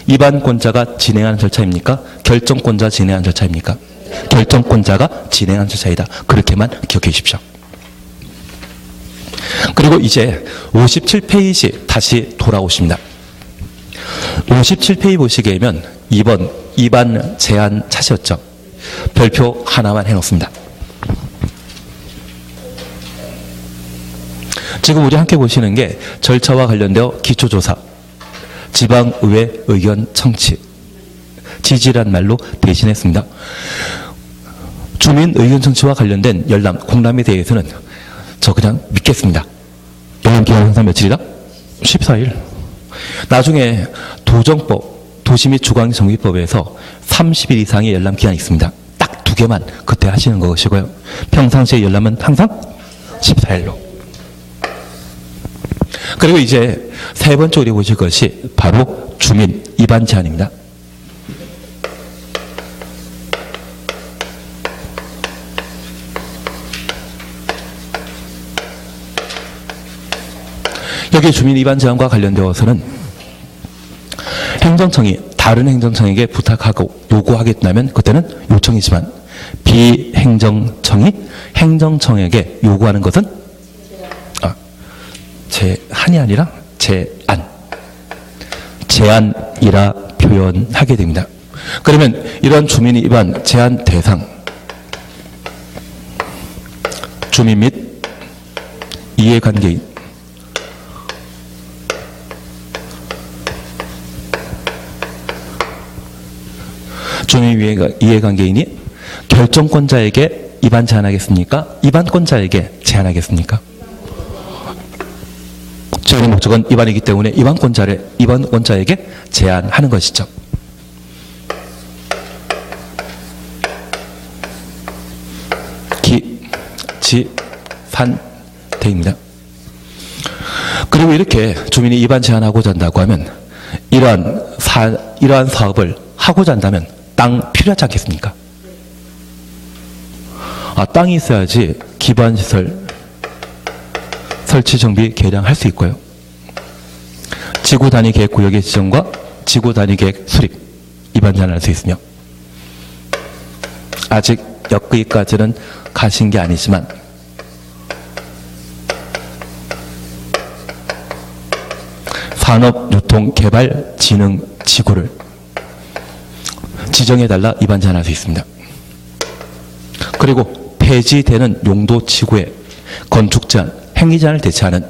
S1: 입안권자가 진행하는 절차입니까? 결정권자 진행하는 절차입니까? 결정권자가 진행하는 절차이다. 그렇게만 기억해 주십시오. 그리고 이제 57페이지 다시 돌아오십니다. 57페이지 보시게 되면 2번 입안 제한 찾으셨죠? 별표 하나만 해놓습니다. 지금 우리 함께 보시는 게 절차와 관련되어 기초조사, 지방의회 의견 청취, 지지란 말로 대신했습니다. 주민 의견 청취와 관련된 열람, 공람에 대해서는 저 그냥 믿겠습니다. 열람 기간 항상 며칠이다? 14일. 나중에 도정법, 도시 및 주거정비법에서 30일 이상의 열람 기간이 있습니다. 딱 두 개만 그때 하시는 것이고요. 평상시에 열람은 항상 14일로. 그리고 이제 세 번째 우리 보실 것이 바로 주민 입안 제한입니다. 여기 주민 입안 제한과 관련되어서는 행정청이 다른 행정청에게 부탁하고 요구하겠다면 그때는 요청이지만 비행정청이 행정청에게 요구하는 것은 제한이 아니라 제안이라 표현하게 됩니다. 그러면 이런 주민 입안 제한 대상, 주민 및 이해관계인, 주민 이해관계인이 결정권자에게 입안 제한하겠습니까? 입안권자에게 제한하겠습니까? 저희의 목적은 입안이기 때문에 입안권자에게 제한하는 것이죠. 기지산대입니다. 그리고 이렇게 주민이 입안 제한하고자 한다고 하면 이러한 사업을 하고자 한다면 땅 필요하지 않겠습니까? 땅이 있어야지 기반시설 설치 정비 개량할 수 있고요. 지구 단위 계획 구역의 지정과 지구 단위 계획 수립 입안 제한할 수 있으며 아직 여기까지는 가신 게 아니지만 산업유통개발진흥지구를 지정해달라 입안 제한할 수 있습니다. 그리고 폐지되는 용도 지구의 건축 제한, 행위 제한을 대체하는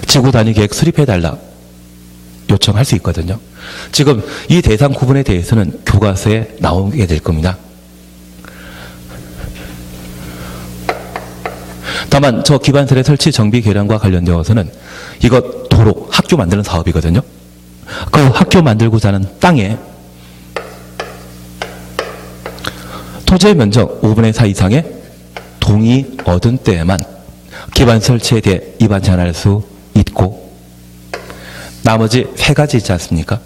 S1: 지구 단위 계획 수립해달라 요청할 수 있거든요. 지금 이 대상 구분에 대해서는 교과서에 나오게 될 겁니다. 다만 저 기반설의 설치 정비 개량과 관련되어서는 이것 도로 학교 만드는 사업이거든요. 그 학교 만들고자 하는 땅에 토지의 면적 5분의 4 이상의 동의 얻은 때에만 기반 설치에 대해 입안 제한할 수 있고 나머지 세 가지 있지 않습니까?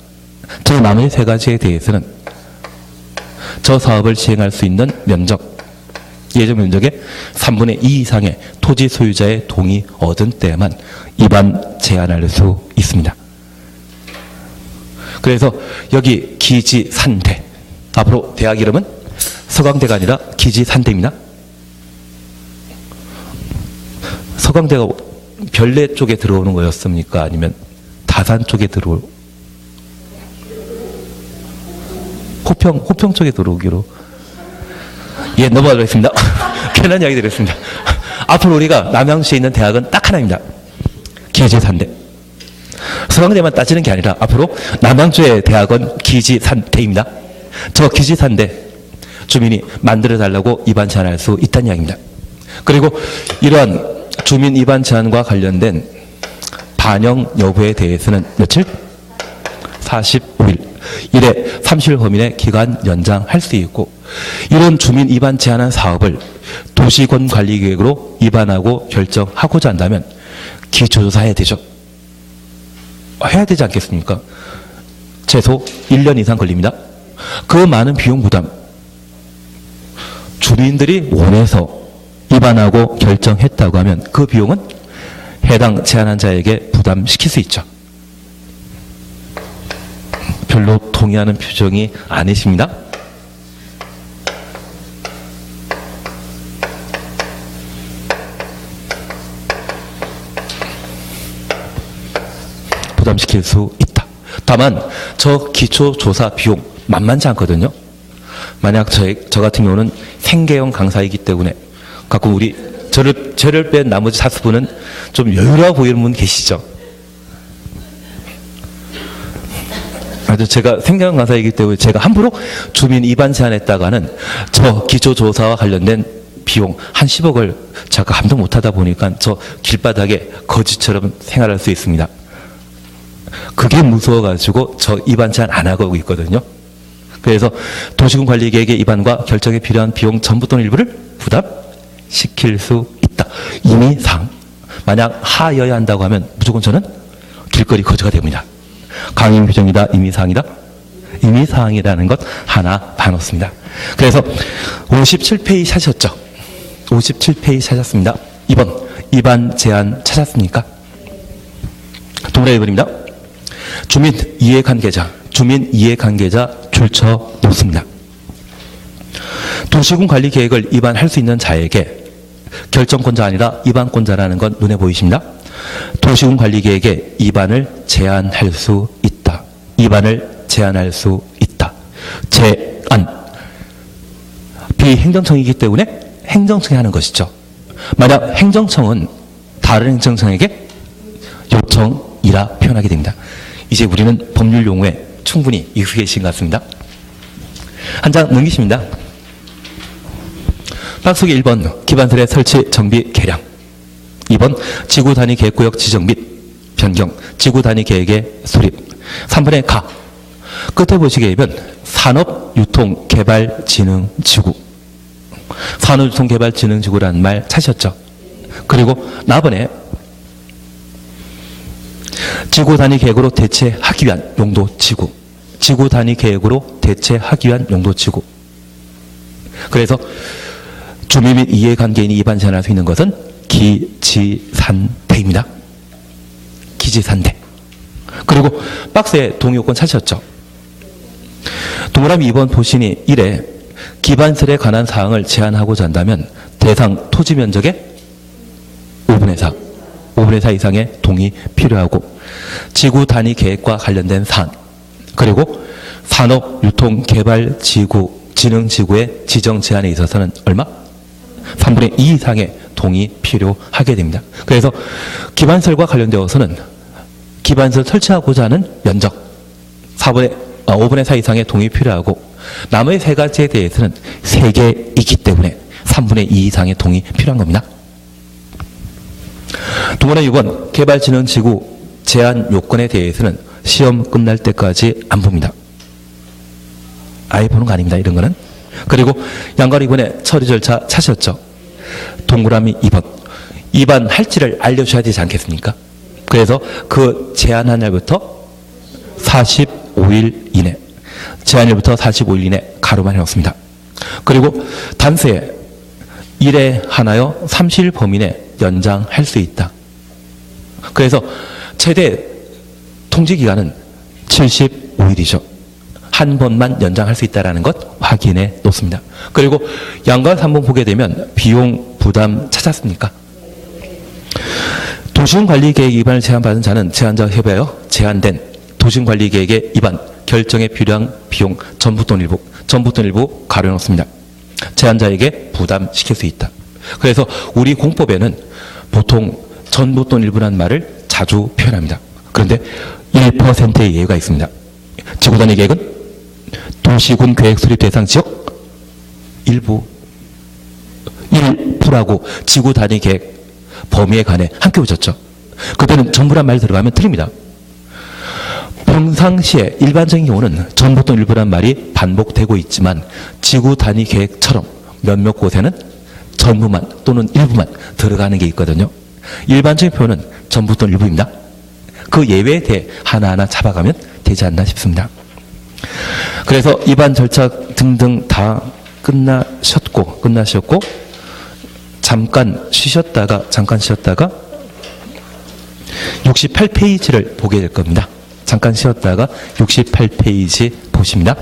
S1: 저 나머지 세 가지에 대해서는 저 사업을 시행할 수 있는 면적, 예정 면적의 3분의 2 이상의 토지 소유자의 동의 얻은 때에만 입안 제한할 수 있습니다. 그래서 여기 기지산대, 앞으로 대학 이름은 서강대가 아니라 기지산대입니다. 서강대가 별내 쪽에 들어오는 거였습니까? 아니면 다산 쪽에 호평 쪽에 들어오기로. 예, 넘어가도록 하겠습니다. 편한 이야기 드렸습니다. 앞으로 우리가 남양주에 있는 대학은 딱 하나입니다. 기지산대. 서강대만 따지는 게 아니라 앞으로 남양주의 대학은 기지산대입니다. 저 기지산대 주민이 만들어달라고 입안 제한할 수 있다는 이야기입니다. 그리고 이러한 주민 입안 제한과 관련된 반영 여부에 대해서는 며칠? 45일. 이래 30일 범위 내 기간 연장할 수 있고 이런 주민 입안 제한한 사업을 도시군 관리계획으로 입안하고 결정하고자 한다면 기초조사해야 되죠. 해야 되지 않겠습니까? 최소 1년 이상 걸립니다. 그 많은 비용 부담, 주민들이 원해서 입안하고 결정했다고 하면 그 비용은 해당 제안한 자에게 부담시킬 수 있죠. 별로 동의하는 표정이 아니십니다. 부담시킬 수 있다. 다만 저 기초조사 비용 만만치 않거든요. 만약 저 같은 경우는 생계형 강사이기 때문에 가끔 우리 저를 뺀 나머지 4분은 좀 여유로워 보이는 분 계시죠? 아주 제가 생계형 강사이기 때문에 제가 함부로 주민 입안 제안했다가는 저 기초조사와 관련된 비용 한 10억을 제가 감당 못하다 보니까 저 길바닥에 거지처럼 생활할 수 있습니다. 그게 무서워가지고 저 입안 제안 안 하고 있거든요. 그래서 도시군 관리계획의 입안과 결정에 필요한 비용 전부 또는 일부를 부담시킬 수 있다. 임의사항. 만약 하여야 한다고 하면 무조건 저는 길거리 거지가 됩니다. 강행 규정이다, 임의사항이다. 임의사항이라는 것 하나 봐놓습니다. 그래서 57페이지 찾으셨죠? 57페이지 찾았습니다. 2번 입안 제안 찾았습니까? 동그라미 1번입니다. 주민 이해관계자 줄쳐 놓습니다. 도시군 관리 계획을 입안할 수 있는 자에게 결정권자 아니라 입안권자라는 건 눈에 보이십니다. 도시군 관리 계획에 입안을 제안할 수 있다. 입안을 제안할 수 있다. 제안. 비행정청이기 때문에 행정청이 하는 것이죠. 만약 행정청은 다른 행정청에게 요청이라 표현하게 됩니다. 이제 우리는 법률 용어에 충분히 익숙해지신 것 같습니다. 한 장 넘기십니다. 박스기 1번 기반설의 설치, 정비, 개량. 2번 지구 단위 계획구역 지정 및 변경, 지구 단위 계획의 수립. 3번의 가. 끝에 보시게 되면 산업유통개발진흥지구. 산업유통개발진흥지구라는 말 찾으셨죠? 그리고 나번에 지구 단위 계획으로 대체하기 위한 용도 지구. 지구 단위 계획으로 대체하기 위한 용도 지구. 그래서 주민 및 이해관계인이 입안 제안할 수 있는 것은 기지산대입니다. 기지산대. 그리고 박스에 동의요건 찾으셨죠? 동그라미 2번 보시니 1에 기반설에 관한 사항을 제안하고자 한다면 대상 토지 면적의 5분의 4. 5분의 4 이상의 동의 필요하고 지구 단위 계획과 관련된 사안 그리고 산업유통개발진흥지구의 지정 제한에 있어서는 얼마? 3분의 2 이상의 동의 필요하게 됩니다. 그래서 기반설과 관련되어서는 기반설 설치하고자 하는 면적 5분의 4 이상의 동의 필요하고 나머지 세 가지에 대해서는 3개이기 때문에 3분의 2 이상의 동의 필요한 겁니다. 동그라미 6번 개발진흥지구 제한 요건에 대해서는 시험 끝날 때까지 안 봅니다. 아예 보는 거 아닙니다. 이런 거는. 그리고 양가로 이번에 처리 절차 찾으셨죠? 동그라미 2번 입안할지를 알려줘야 되지 않겠습니까? 그래서 그 제한한 날부터 45일 이내 제한일부터 45일 이내 가로만 해놓습니다. 그리고 단서에 1에 하나요 30일 범위 내 연장할 수 있다. 그래서 최대 통지기간은 75일이죠. 한 번만 연장할 수 있다는 것 확인해 놓습니다. 그리고 양가 3번 보게 되면 비용 부담 찾았습니까? 도시군관리계획 입안을 제안받은 자는 제안자와 협의하여 제안된 도시군관리계획의 입안 결정에 필요한 비용 전부 또는 일부 가려놓습니다. 제안자에게 부담시킬 수 있다. 그래서 우리 공법에는 보통 전부 또는 일부라는 말을 자주 표현합니다. 그런데 1%의 예외가 있습니다. 지구단위 계획은 도시군 계획 수립 대상 지역 일부 1%라고 지구단위 계획 범위에 관해 함께 오셨죠. 그때는 전부란 말 들어가면 틀립니다. 평상시에 일반적인 경우는 전부 또는 일부란 말이 반복되고 있지만 지구 단위 계획처럼 몇몇 곳에는 전부만 또는 일부만 들어가는 게 있거든요. 일반적인 표현은 전부 또는 일부입니다. 그 예외에 대해 하나하나 잡아가면 되지 않나 싶습니다. 그래서 입안 절차 등등 다 끝나셨고 잠깐 쉬셨다가 68페이지를 보게 될 겁니다. 잠깐 쉬었다가 68페이지 보십니다.